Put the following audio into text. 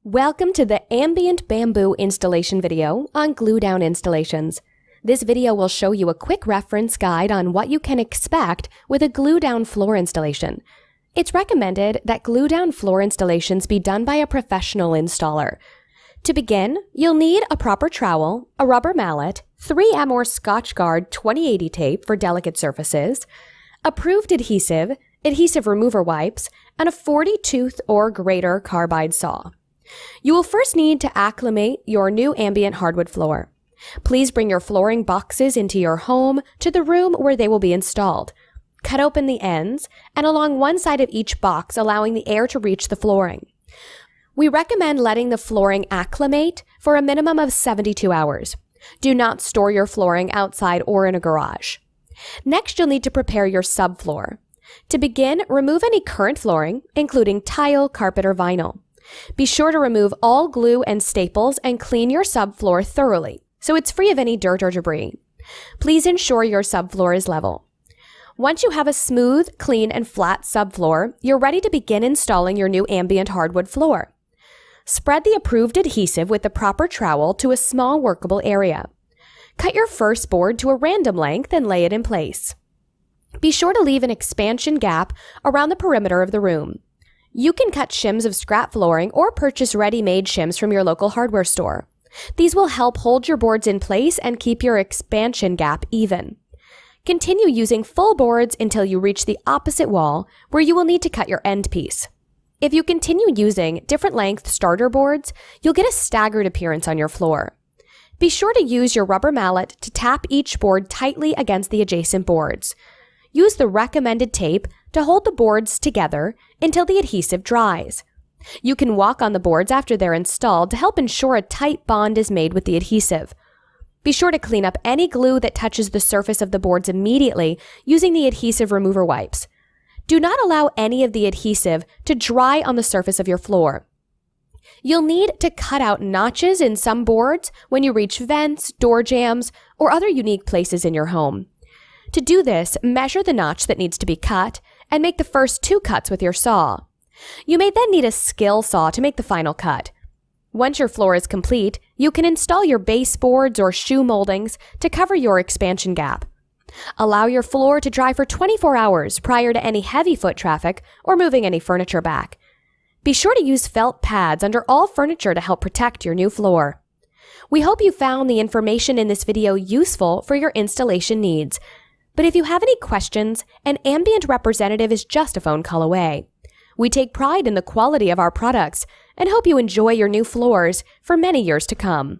Welcome to the Ambient Bamboo installation video on glue down installations. This video will show you a quick reference guide on what you can expect with a glue down floor installation. It's recommended that glue down floor installations be done by a professional installer. To begin, you'll need a proper trowel, a rubber mallet, 3M or Scotchguard 2080 tape for delicate surfaces, approved adhesive, adhesive remover wipes, and a 40-tooth or greater carbide saw. You will first need to acclimate your new ambient hardwood floor. Please bring your flooring boxes into your home to the room where they will be installed. Cut open the ends and along one side of each box, allowing the air to reach the flooring. We recommend letting the flooring acclimate for a minimum of 72 hours. Do not store your flooring outside or in a garage. Next, you'll need to prepare your subfloor. To begin, remove any current flooring, including tile, carpet, or vinyl. Be sure to remove all glue and staples and clean your subfloor thoroughly, so it's free of any dirt or debris. Please ensure your subfloor is level. Once you have a smooth, clean, and flat subfloor, you're ready to begin installing your new ambient hardwood floor. Spread the approved adhesive with the proper trowel to a small workable area. Cut your first board to a random length and lay it in place. Be sure to leave an expansion gap around the perimeter of the room. You can cut shims of scrap flooring or purchase ready-made shims from your local hardware store. These will help hold your boards in place and keep your expansion gap even. Continue using full boards until you reach the opposite wall, where you will need to cut your end piece. If you continue using different length starter boards, you'll get a staggered appearance on your floor. Be sure to use your rubber mallet to tap each board tightly against the adjacent boards. Use the recommended tape to hold the boards together until the adhesive dries. You can walk on the boards after they're installed to help ensure a tight bond is made with the adhesive. Be sure to clean up any glue that touches the surface of the boards immediately using the adhesive remover wipes. Do not allow any of the adhesive to dry on the surface of your floor. You'll need to cut out notches in some boards when you reach vents, door jambs, or other unique places in your home. To do this, measure the notch that needs to be cut and make the first 2 cuts with your saw. You may then need a skill saw to make the final cut. Once your floor is complete, you can install your baseboards or shoe moldings to cover your expansion gap. Allow your floor to dry for 24 hours prior to any heavy foot traffic or moving any furniture back. Be sure to use felt pads under all furniture to help protect your new floor. We hope you found the information in this video useful for your installation needs. But if you have any questions, an Ambient representative is just a phone call away. We take pride in the quality of our products and hope you enjoy your new floors for many years to come.